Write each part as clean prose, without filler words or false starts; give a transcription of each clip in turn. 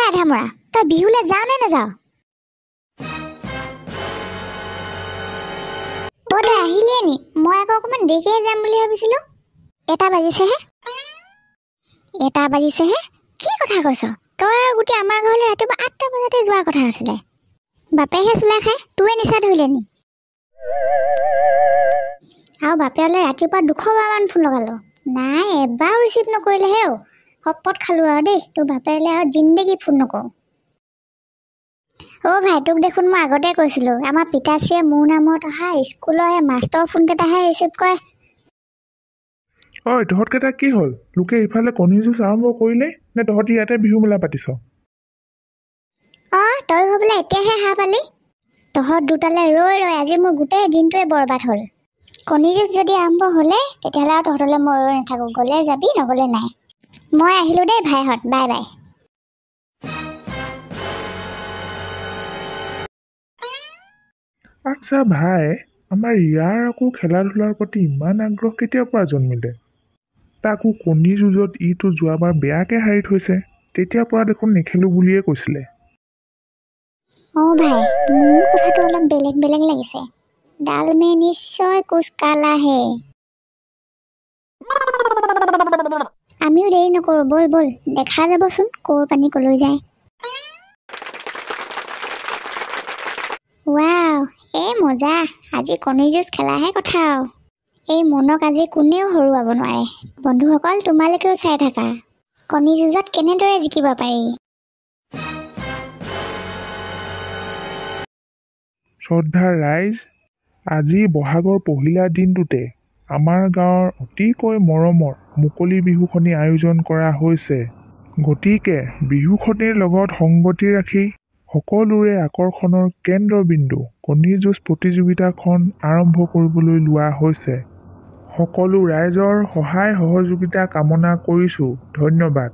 আধামৰা, তই বিহুলৈ যাও নে নাযাও? তই আহিলে নি? মই আকৌ অকণমান দেৰিকৈ যাম বুলি ভাবিছিলো। 1টা বাজিছেহে। কি কথা কৈছ? তই আৰু গোটেই আমাৰ ঘৰলৈ ৰাতিপুৱা 8টা বজাতে যোৱাৰ কথা আছিলে। বাপেহে চোলাই খাই তোৰে নিচা ধৰিলে নি? আৰু বাপেলৈ ৰাতিপুৱা 200 বাৰমান ফোন লগালো, নাই এবাৰ ৰিচিভ নকৰিলেহে। শপত খালো আৰু দেই, তোৰ বাপেলৈ আৰু জিন্দেগী ফোন নকৰো। ভাই, তোক দেখোন মই আগতে কৈছিলো, আমাৰ পিতাশ্ৰীয়ে মোৰ নামত অহা স্কুলৰ মাষ্টৰ ফোনকেইটাহে ৰিচিভ কৰে। তহঁতকেইটা কি হ'ল? লোকে ইফালে কণী যুঁজ আৰম্ভ কৰিলে নে তহঁতি ইয়াতে বিহু মেলা পাতিছ? তই ভাবিলে এতিয়াহে হাঁহ পালি? তহঁত দুটালৈ ৰৈ আজি মোৰ গোটেই দিনটোৱে বৰবাদ হ'ল। কণী যুঁজ যদি আৰম্ভ হ'লে তেতিয়াহ'লে আৰু তহঁতলৈ মই ৰৈ নাথাকো, গ'লে যাবি নগ'লে নাই। মই আহিলো দেই ভাইহঁত, বাই বাই। আচ্ছা ভাই, আমাৰ ইয়াৰ আকৌ খেলা ধূলাৰ প্ৰতি ইমান আগ্ৰহ কেতিয়াৰ পৰা জন্মিলে? তাকো কণী যুঁজত ইটো যোৱাবাৰ বেয়াকে হাৰি থৈছে, তেতিয়াৰ পৰা দেখোন নেখেলো বুলিয়ে কৈছিলে। ভাই, মোৰ কথাটো অলপ বেলেগ লাগিছে। ডাল মে নিশ্চয় কুছ কালা হে। আমিও দেৰি নকৰো, বল দেখা যাবচোন ক'ৰ পানী কলৈ যায়। ৱাও, মজা। আজি কণী যুঁজ খেলাহে কথা আৰু। এই মনক আজি কোনেও হৰুৱাব নোৱাৰে। বন্ধুসকল, তোমালোকেও চাই থাকা, কণী যুঁজত কেনেদৰে জিকিব পাৰি। শ্ৰদ্ধাৰ ৰাইজ, আজি বহাগৰ পহিলা দিনটোতে আমাৰ গাঁৱৰ অতিকৈ মৰমৰ মুকলি বিহুখনি আয়োজন কৰা হৈছে। গতিকে বিহুখনিৰ লগত সংগতি ৰাখি সকলোৰে আকৰ্ষণৰ কেন্দ্ৰবিন্দু কণী যুঁজ প্ৰতিযোগিতাখন আৰম্ভ কৰিবলৈ লোৱা হৈছে। সকলো ৰাইজৰ সহায় সহযোগিতা কামনা কৰিছো। ধন্যবাদ।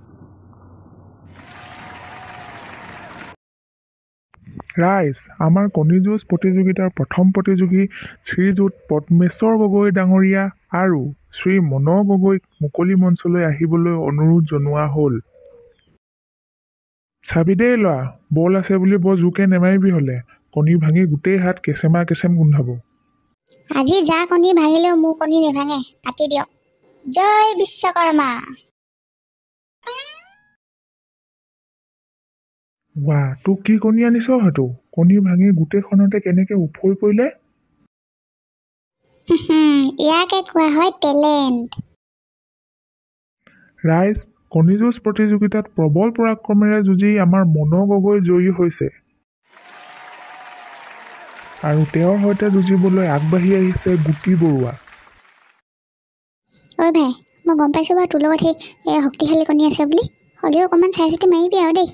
ৰাইজ, আমাৰ কণী যুঁজ প্ৰতিযোগিতাৰ প্ৰথম প্ৰতিযোগী শ্ৰীযুত পদ্মেশ্বৰ গগৈ ডাঙৰীয়া আৰু শ্ৰী মন গগৈক মুকলি মঞ্চলৈ আহিবলৈ অনুৰোধ জনোৱা হ'ল। চাবি দেই ল'ৰা, বল আছে বুলি বৰ জোৰকে নেমাৰিবি, হ'লে কণী ভাঙি গোটেই হাত কেঁচেমা গোন্ধাব। আজি যা কণী ভাঙিলেও মোৰ কণী নেভাঙে, কাটি দিয়ক। জয় বিশ্বকৰ্মা। তোক কি কণী আনিছ? হয়তো কণী ভাঙি গোটেইখনতে কেনেকে উফৰি পৰিলে? ইয়াকে কোৱা হয় টেলেণ্ট। ৰাইজ, কণী যুঁজ প্ৰতিযোগিতাত প্ৰবল পৰাক্ৰমেৰে যুঁজি আমাৰ মন গগৈ জয়ী হৈছে আৰু তেওঁৰ সৈতে যুঁজিবলৈ আগবাঢ়ি আহিছে গুটি বৰুৱা। ভাই, মই গম পাইছো বাৰু তোৰ লগত সেই শক্তিশালী কণী আছে বুলি, হ'লেও অকণমান চাই চিতি মাৰিবি আৰু দেই।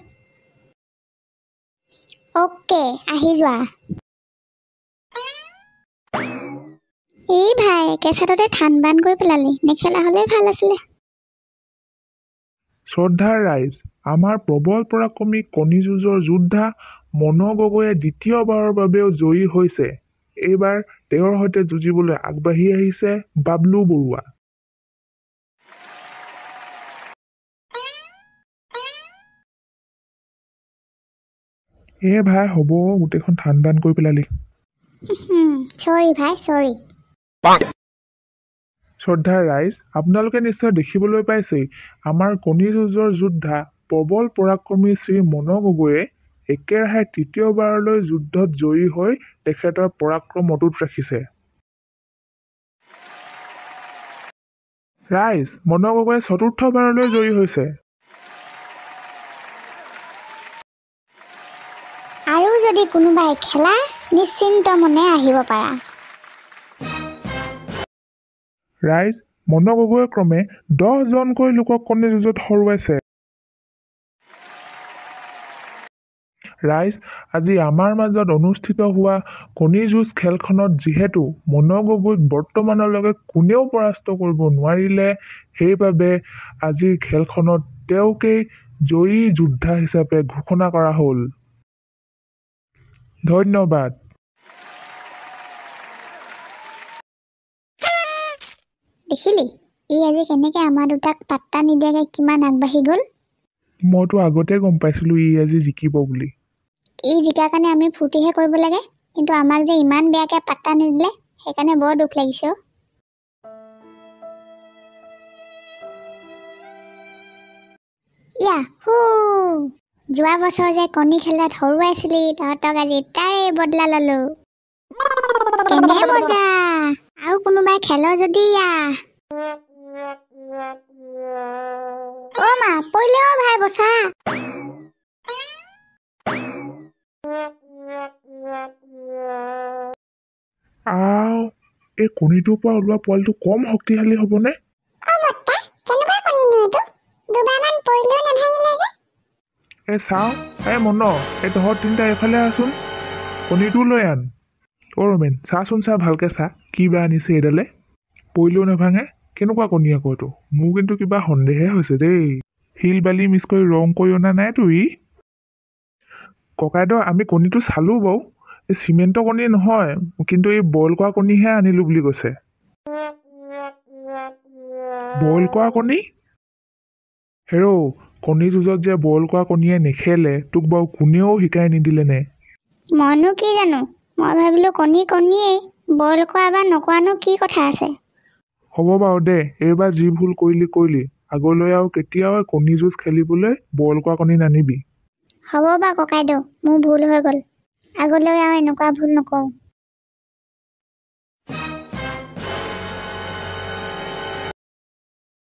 অ'কে, আহি যোৱা। ভাই, কেঁচাটোতে থান বান কৰি পেলালি, নেখেলা হ'লেই ভাল আছিলে। শ্ৰদ্ধাৰ ৰাইজ, আমাৰ প্ৰবল পৰাক্ৰমী কণী যুঁজৰ যোদ্ধা মন গগৈয়ে দ্বিতীয়বাৰৰ বাবেও জয়ী হৈছে। এইবাৰ তেওঁৰ সৈতে যুঁজিবলৈ আগবাঢ়ি আহিছে বাবলু বৰুৱা। ভাই, হ'ব, গোটেইখন থান বান কৰি পেলালি। চৰি ভাই, চৰি। শ্ৰদ্ধাৰ ৰাইজ, আপোনালোকে নিশ্চয় দেখিবলৈ পাইছেই, আমাৰ কণী যুঁজৰ যোদ্ধা প্ৰবল পৰাক্ৰমী শ্ৰী মন গগৈয়ে একেৰাহে তৃতীয়বাৰলৈ যুদ্ধত জয়ী হৈ তেখেতৰ পৰাক্ৰম অটুট ৰাখিছে। ৰাইজ, মন গগৈয়ে চতুৰ্থবাৰলৈ জয়ী হৈছে। আৰু যদি কোনোবাই খেলা, নিশ্চিন্ত মনে আহিব পাৰা। ৰাইজ, মন গগৈয়ে ক্ৰমে 10 জনকৈ লোকক কণী যুঁজত হৰুৱাইছে। ৰাইজ, আজি আমাৰ মাজত অনুষ্ঠিত হোৱা কণী যুঁজ খেলখনত যিহেতু মন গগৈক বৰ্তমানলৈকে কোনেও পৰাস্ত কৰিব নোৱাৰিলে, সেইবাবে আজিৰ খেলখনত তেওঁকেই জয়ী যোদ্ধা হিচাপে ঘোষণা কৰা হ'ল। ধন্যবাদ। দেখিলি, আজি কেনেকে আমাৰ দুটাক পাত্তা নিদিয়াকে কিমান আগবাঢ়ি গ'ল। মইতো আগতে গম পাইছিলোঁ ই আজি জিকিব বুলি। ই জিকাৰ কাৰণে আমি ফূৰ্তিহে কৰিব লাগে, কিন্তু আমাক যে ইমান বেয়াকৈ পাত্তা নিদিলে, সেইকাৰণে বৰ দুখ লাগিছে অ'। ইয়াহু! যোৱা বছৰ যে কণী খেলত হৰুৱাইছিলি, তহঁতক আজি তাৰে বদলা ললো। কেনে মজা! আৰু কোনোবাই খেল যদি অ' মা, পৰিলে অ' ভাই বচা। আও, এই কণীটোৰ পৰা ওলোৱা পোৱালিটো কম শক্তিশালী হ'বনে? চাওঁ, মন, তহঁত তিনিটা এইফালে আছোন, কণীটো লৈ আন। ৰমেন, চাচোন চা, ভালকে চা, কি বা আনিছে এইডালে। পৰিলেও নাভাঙে, কেনেকুৱা কণী আকৌ এইটো? মোৰ কিন্তু কিবা সন্দেহে হৈছে দেই। শিল বালি মিক্স কৰি ৰং কৰি অনা নাইতো ই? ককাইদেউ, আমি কণীটো চালো বাৰু, এই চিমেণ্টৰ কণী নহয়, কিন্তু এই বইল কৰা কণীহে আনিলো বুলি কৈছে। বইল কৰা কণী? হেৰৌ, কণী যুঁজত যে বইল কৰা কণীয়ে নেখেলে, তোক বাৰু কোনেও শিকাই নিদিলে নে? মইনো কি জানো, মই ভাবিলো কণীয়েই, বইল কৰা বা নকৰানো কি কথা আছে। হ'ব বাৰু দে, এইবাৰ যি ভুল কৰিলি, আগলৈ আৰু কেতিয়াও কণী যুঁজ খেলিবলৈ বইল কৰা কণী নানিবি। হ'ব বা ককাইদেউ, মোৰ ভুল হৈ গ'ল, আগলৈ আৰু এনেকুৱা ভুল নকৰোঁ।